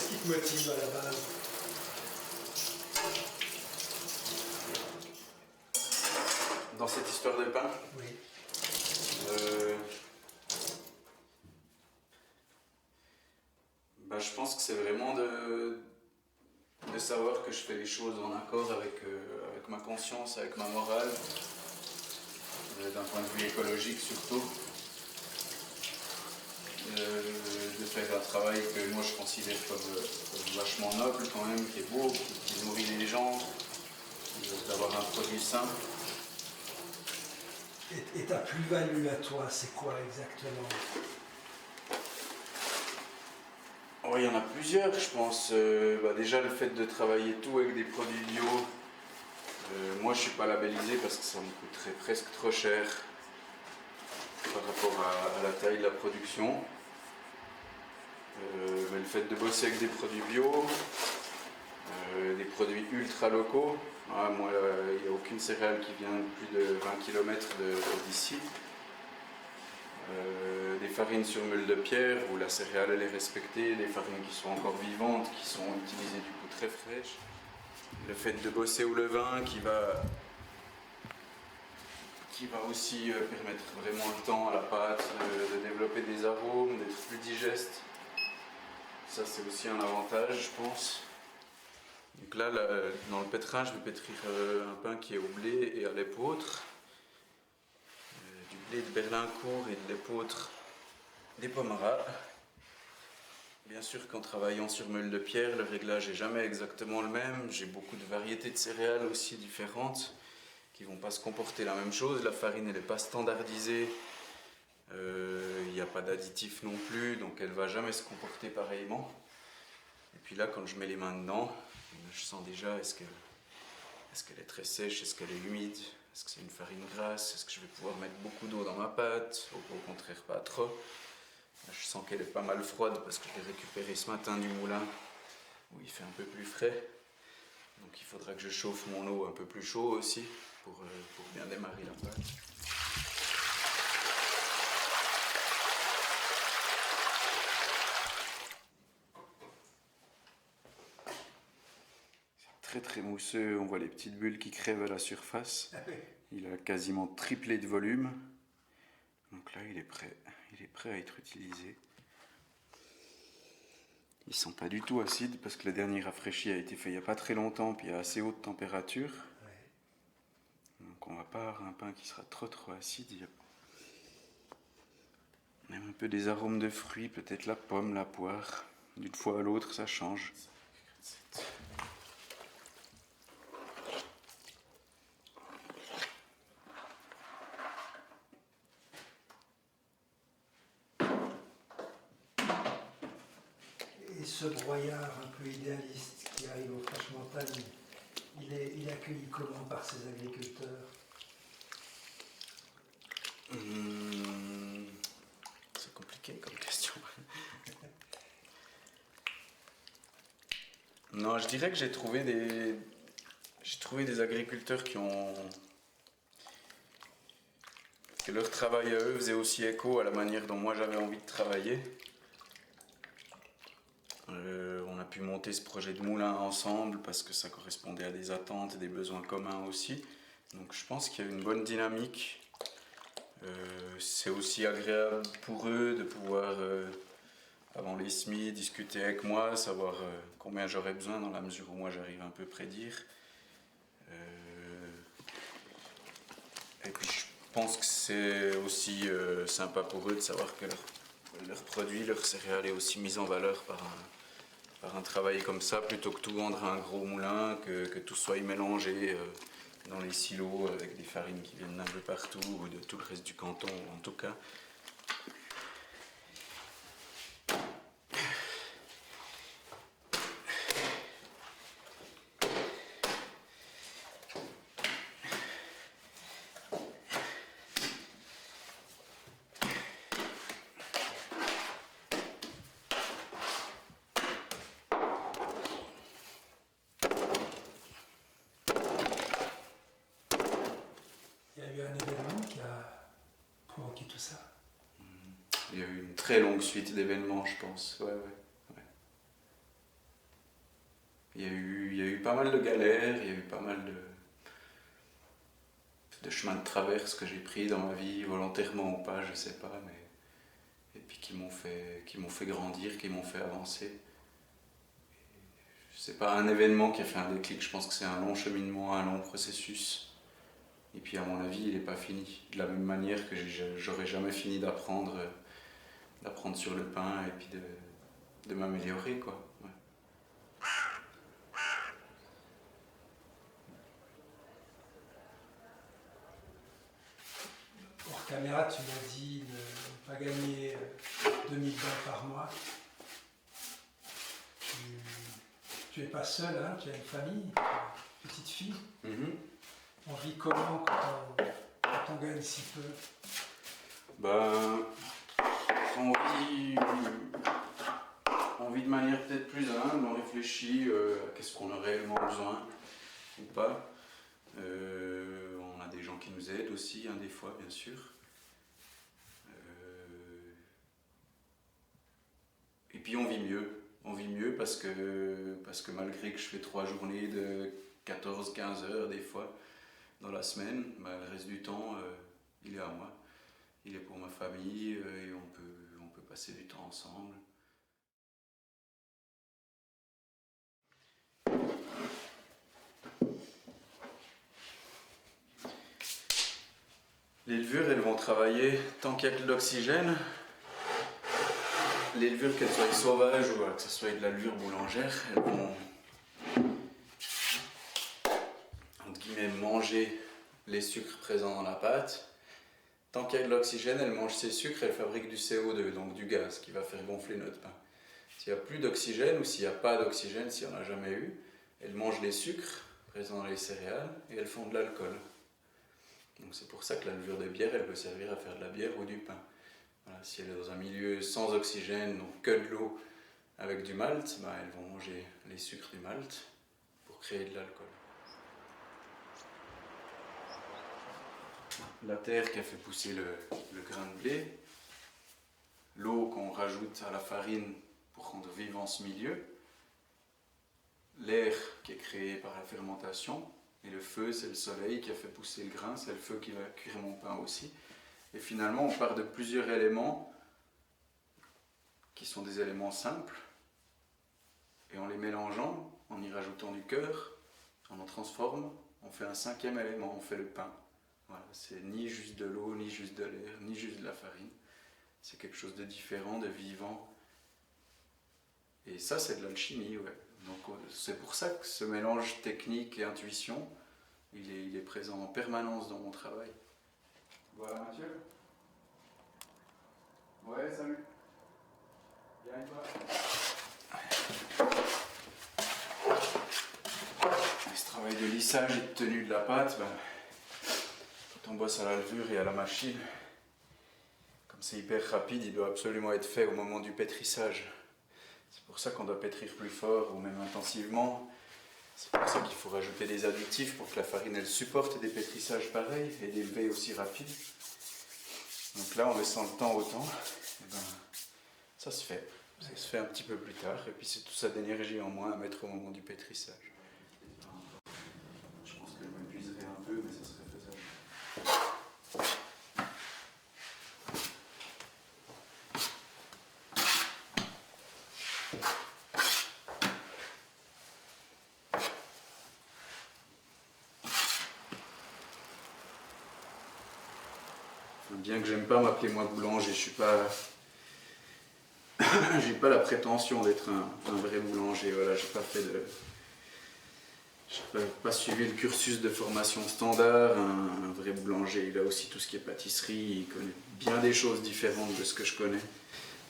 Qu'est-ce qui te motive à la base? Dans cette histoire de pain, Oui. Je pense que c'est vraiment de savoir que je fais les choses en accord avec ma conscience, avec ma morale, d'un point de vue écologique surtout. De faire un travail que moi je considère comme vachement noble quand même, qui est beau, qui nourrit les gens, d'avoir un produit sain. Et ta plus-value à toi, c'est quoi exactement? Oh, il y en a plusieurs, je pense. Déjà, le fait de travailler tout avec des produits bio. Moi, je ne suis pas labellisé parce que ça me coûterait presque trop cher par rapport à la taille de la production. Mais le fait de bosser avec des produits bio, des produits ultra locaux. Moi, il n'y a aucune céréale qui vient de plus de 20 km d'ici. Des farines sur meule de pierre où la céréale elle est respectée, des farines qui sont encore vivantes, qui sont utilisées du coup très fraîches. Le fait de bosser au levain qui va aussi permettre vraiment le temps à la pâte de développer des arômes, d'être plus digeste. Ça c'est aussi un avantage je pense. Donc là, dans le pétrin, je vais pétrir un pain qui est au blé et à l'épeautre. Du blé de Berlincourt et de l'épeautre des Pomerades. Bien sûr qu'en travaillant sur meule de pierre, le réglage n'est jamais exactement le même. J'ai beaucoup de variétés de céréales aussi différentes qui ne vont pas se comporter la même chose. La farine elle n'est pas standardisée, il n'y a pas d'additifs non plus, donc elle ne va jamais se comporter pareillement. Et puis là, quand je mets les mains dedans, je sens déjà est-ce qu'elle est très sèche, est-ce qu'elle est humide, est-ce que c'est une farine grasse, est-ce que je vais pouvoir mettre beaucoup d'eau dans ma pâte, au contraire pas trop. Je sens qu'elle est pas mal froide parce que je l'ai récupérée ce matin du moulin où il fait un peu plus frais. Donc il faudra que je chauffe mon eau un peu plus chaud aussi pour bien démarrer la pâte. C'est très très mousseux, on voit les petites bulles qui crèvent à la surface. Il a quasiment triplé de volume. Donc là il est prêt à être utilisé. Ils sont pas du tout acides parce que le dernier rafraîchi a été fait il n'y a pas très longtemps puis à assez haute température. Ouais. Donc on va pas avoir un pain qui sera trop acide. Il y a même un peu des arômes de fruits, peut-être la pomme, la poire. D'une fois à l'autre ça change. Et ce broyard un peu idéaliste qui arrive aux Fraîches Montagnes, il est accueilli comment par ses agriculteurs? C'est compliqué comme question. Non, je dirais que j'ai trouvé des agriculteurs que leur travail à eux faisait aussi écho à la manière dont moi j'avais envie de travailler. On a pu monter ce projet de moulin ensemble parce que ça correspondait à des attentes et des besoins communs aussi. Donc je pense qu'il y a une bonne dynamique. C'est aussi agréable pour eux de pouvoir, avant les semis, discuter avec moi, savoir combien j'aurais besoin dans la mesure où moi j'arrive un peu prédire. Et puis je pense que c'est aussi sympa pour eux de savoir que leur produit, leur céréale est aussi mise en valeur par un travail comme ça, plutôt que tout vendre à un gros moulin, que tout soit mélangé dans les silos avec des farines qui viennent d'un peu partout, ou de tout le reste du canton en tout cas. Il y a eu un événement qui a provoqué tout ça. Il y a eu une très longue suite d'événements, je pense. Ouais. Il y a eu pas mal de galères, il y a eu pas mal de chemins de traverse que j'ai pris dans ma vie, volontairement ou pas, je sais pas, mais et puis qui m'ont fait grandir, qui m'ont fait avancer. C'est pas un événement qui a fait un déclic, je pense que c'est un long cheminement, un long processus. Et puis à mon avis, il n'est pas fini. De la même manière que j'aurais jamais fini d'apprendre sur le pain et puis de m'améliorer, quoi. Ouais. Hors caméra, tu m'as dit ne pas gagner 2000 balles par mois. Tu n'es pas seul, hein, tu as une famille, une petite fille. On vit comment quand on gagne si peu? Ben, on vit de manière peut-être plus humble, on réfléchit à qu'est-ce qu'on a réellement besoin ou pas. On a des gens qui nous aident aussi, hein, des fois, bien sûr. Et puis on vit mieux. On vit mieux parce que malgré que je fais 3 journées de 14-15 heures des fois dans la semaine, ben, le reste du temps, il est à moi. Il est pour ma famille et on peut passer du temps ensemble. Les levures, elles vont travailler tant qu'il y a de l'oxygène. Les levures, qu'elles soient sauvages ou que ce soit de la levure boulangère, elles vont, entre guillemets, manger les sucres présents dans la pâte. Tant qu'il y a de l'oxygène, elles mangent ces sucres, elles fabriquent du CO2, donc du gaz, qui va faire gonfler notre pain. S'il n'y a plus d'oxygène ou s'il n'y a pas d'oxygène, s'il n'y en a jamais eu, elles mangent les sucres présents dans les céréales et elles font de l'alcool. Donc c'est pour ça que la levure de bière, elle peut servir à faire de la bière ou du pain. Voilà, si elle est dans un milieu sans oxygène, donc que de l'eau avec du malt, ben elles vont manger les sucres du malt pour créer de l'alcool. La terre qui a fait pousser le grain de blé, l'eau qu'on rajoute à la farine pour rendre vivant ce milieu, l'air qui est créé par la fermentation, et le feu, c'est le soleil qui a fait pousser le grain, c'est le feu qui va cuire mon pain aussi. Et finalement, on part de plusieurs éléments qui sont des éléments simples, et en les mélangeant, en y rajoutant du cœur, on en transforme, on fait un 5e élément, on fait le pain. Voilà, c'est ni juste de l'eau, ni juste de l'air, ni juste de la farine. C'est quelque chose de différent, de vivant. Et ça, c'est de l'alchimie, ouais. Donc c'est pour ça que ce mélange technique et intuition, il est présent en permanence dans mon travail. Voilà Mathieu. Ouais, salut. Bien et toi? Ce travail de lissage et de tenue de la pâte, ben, quand on bosse à la levure et à la machine, comme c'est hyper rapide, il doit absolument être fait au moment du pétrissage. C'est pour ça qu'on doit pétrir plus fort ou même intensivement. C'est pour ça qu'il faut rajouter des additifs pour que la farine elle supporte des pétrissages pareils et des levées aussi rapides. Donc là, en laissant le temps au temps, et ben, ça se fait. Ça se fait un petit peu plus tard et puis c'est tout ça d'énergie en moins à mettre au moment du pétrissage. Je pense que je m'épuiserai un peu, mais ça serait faisable. Bien que j'aime pas m'appeler moi boulanger, je suis pas... j'ai pas la prétention d'être un vrai boulanger, voilà, j'ai pas suivi le cursus de formation standard. Un vrai boulanger, il a aussi tout ce qui est pâtisserie, il connaît bien des choses différentes de ce que je connais.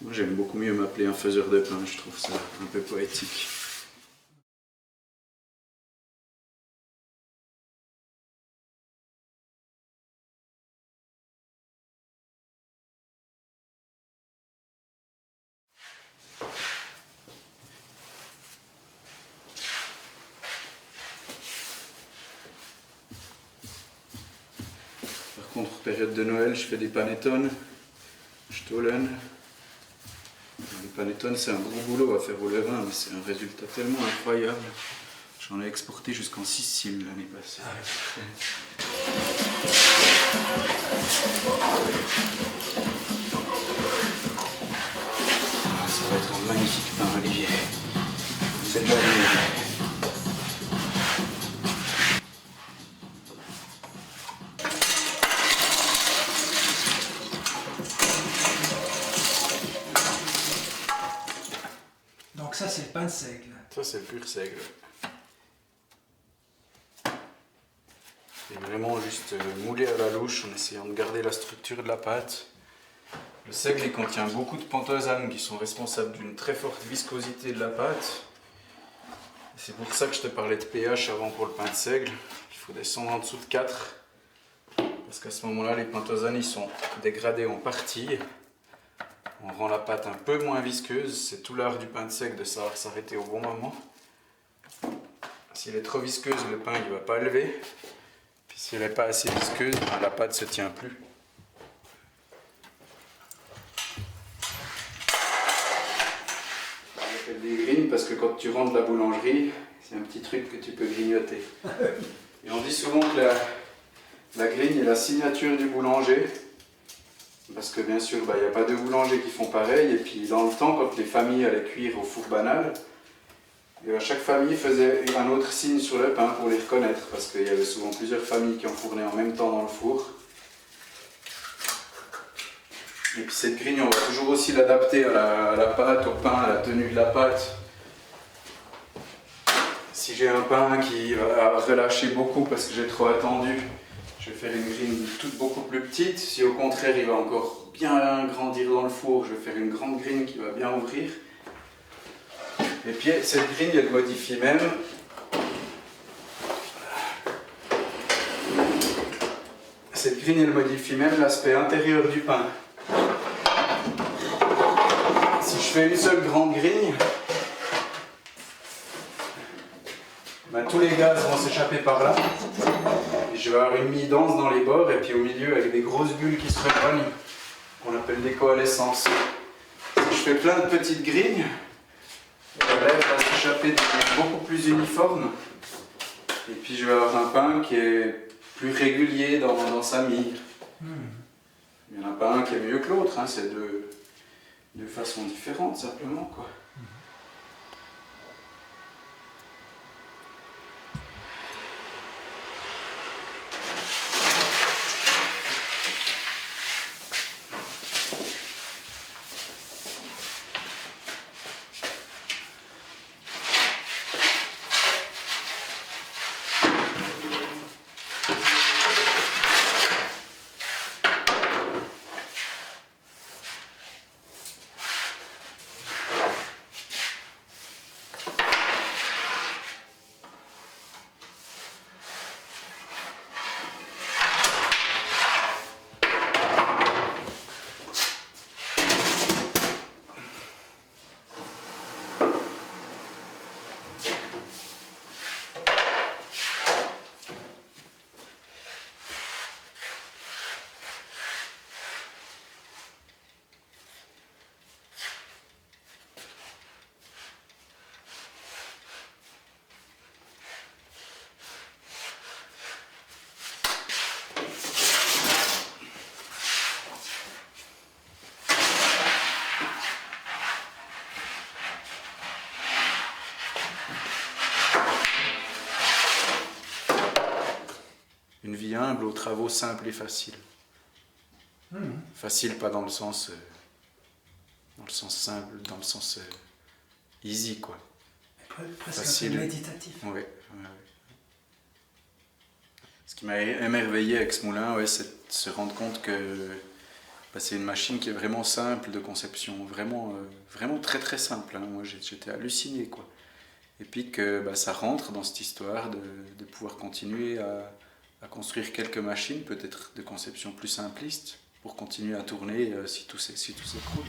Moi j'aime beaucoup mieux m'appeler un faiseur de pain, je trouve ça un peu poétique. Par contre, période de Noël, je fais des panettone, stollen. Les panettones, c'est un gros boulot à faire au levain, mais c'est un résultat tellement incroyable. J'en ai exporté jusqu'en Sicile l'année passée. Ah ouais. Ça va être un magnifique pain, Olivier. C'est déjà venu. Donc ça, c'est le pain de seigle. Ça, c'est le pur seigle. C'est vraiment juste moulé à la louche en essayant de garder la structure de la pâte. Le seigle il contient beaucoup de pentosane qui sont responsables d'une très forte viscosité de la pâte. C'est pour ça que je te parlais de pH avant pour le pain de seigle. Il faut descendre en dessous de 4. Parce qu'à ce moment-là, les pentosanes ils sont dégradés en partie. On rend la pâte un peu moins visqueuse. C'est tout l'art du pain de seigle de savoir s'arrêter au bon moment. Si elle est trop visqueuse, le pain ne va pas lever. Puis si elle n'est pas assez visqueuse, la pâte ne se tient plus. On appelle des grignes parce que quand tu rentres de la boulangerie, c'est un petit truc que tu peux grignoter. Et on dit souvent que la grigne est la signature du boulanger. Parce que bien sûr, il n'y a pas de boulangers qui font pareil. Et puis dans le temps, quand les familles allaient cuire au four banal, chaque famille faisait un autre signe sur le pain pour les reconnaître. Parce qu'il y avait souvent plusieurs familles qui enfournaient en même temps dans le four. Et puis cette grigne, on va toujours aussi l'adapter à la pâte, au pain, à la tenue de la pâte. Si j'ai un pain qui va relâcher beaucoup parce que j'ai trop attendu, je vais faire une grille toute beaucoup plus petite. Si au contraire il va encore bien grandir dans le four, je vais faire une grande grille qui va bien ouvrir. Et puis cette grille elle modifie même l'aspect intérieur du pain. Si je fais une seule grande grille, tous les gaz vont s'échapper par là. Et je vais avoir une mie dense dans les bords et puis au milieu avec des grosses bulles qui se rejoignent, qu'on appelle des coalescences. Si je fais plein de petites grilles, l'air va s'échapper de manière beaucoup plus uniforme. Et puis je vais avoir un pain qui est plus régulier dans sa mie. Il n'y en a pas un qui est mieux que l'autre, hein. C'est de façon différente simplement, quoi. Une vie humble aux travaux simples et faciles. Facile, pas dans le sens simple, dans le sens easy, quoi. Presque Facile. un peu méditatif. Ouais. Ce qui m'a émerveillé avec ce moulin, c'est de se rendre compte que c'est une machine qui est vraiment simple de conception, vraiment très très simple, hein. Moi j'étais halluciné, quoi. Et puis que ça rentre dans cette histoire de pouvoir continuer à construire quelques machines, peut-être de conception plus simpliste, pour continuer à tourner si tout s'écroule.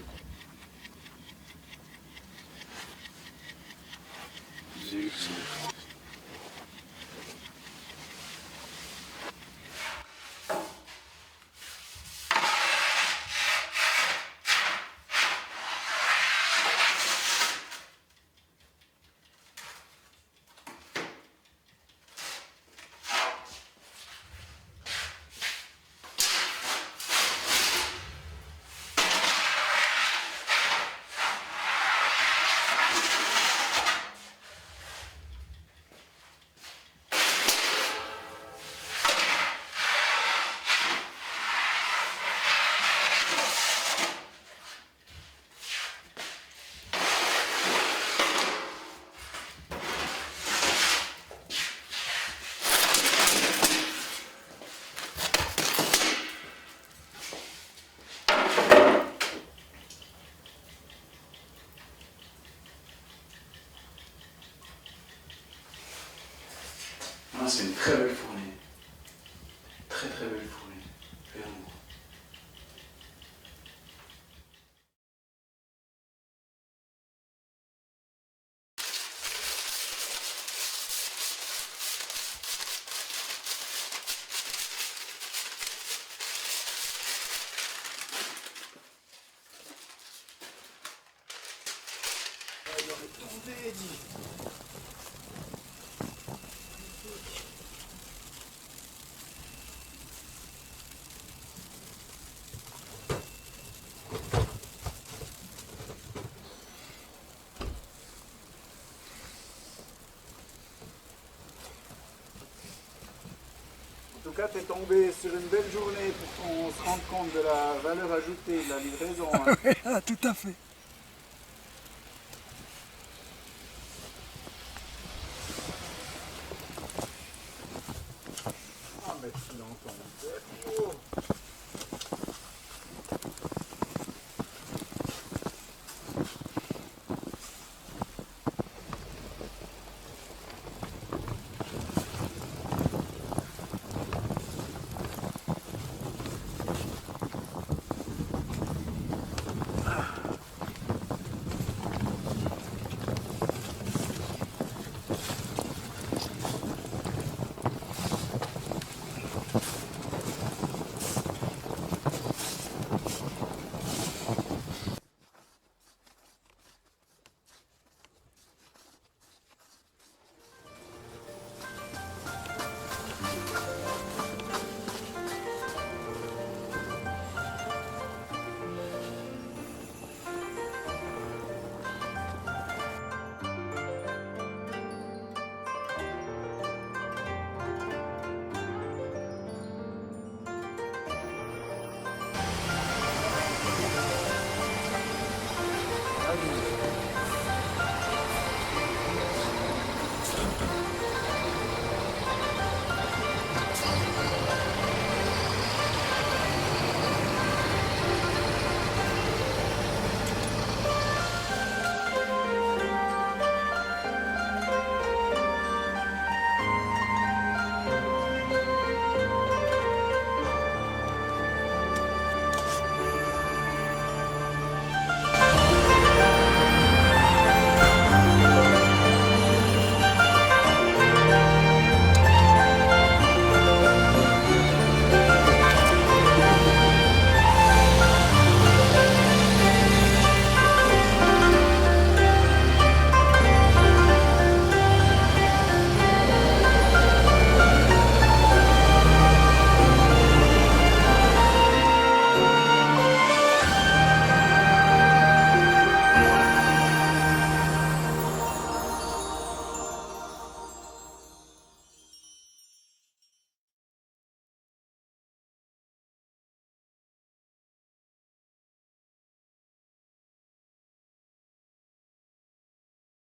c'est une très belle fournie. Très très belle fournie. Clairement. Il aurait tombé, dit. En tout cas, tu es tombé sur une belle journée pour qu'on se rende compte de la valeur ajoutée de la livraison. Hein. Ah, tout à fait.